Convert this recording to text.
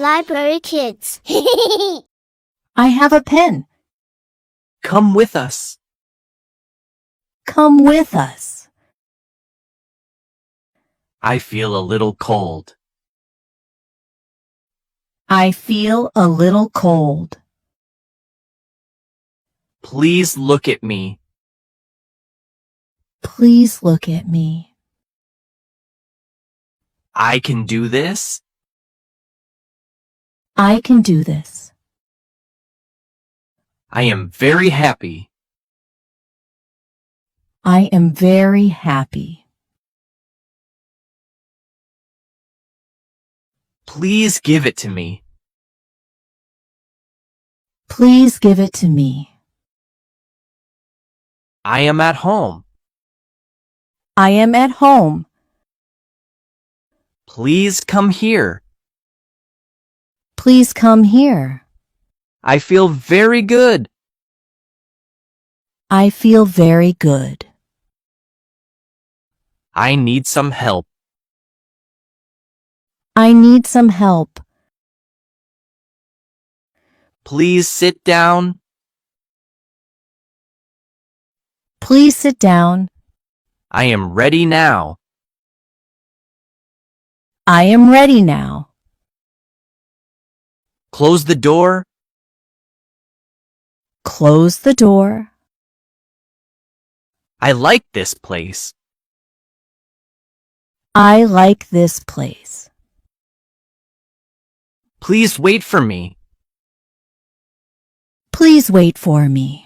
Library Kids. I have a pen. Come with us. Come with us. I feel a little cold. I feel a little cold. Please look at me. Please look at me. I can do this. I can do this. I am very happy. I am very happy. Please give it to me. Please give it to me. I am at home. I am at home. Please come here. Please come here. I feel very good. I feel very good. I need some help. I need some help. Please sit down. Please sit down. I am ready now. I am ready now. Close the door. Close the door. I like this place. I like this place. Please wait for me. Please wait for me.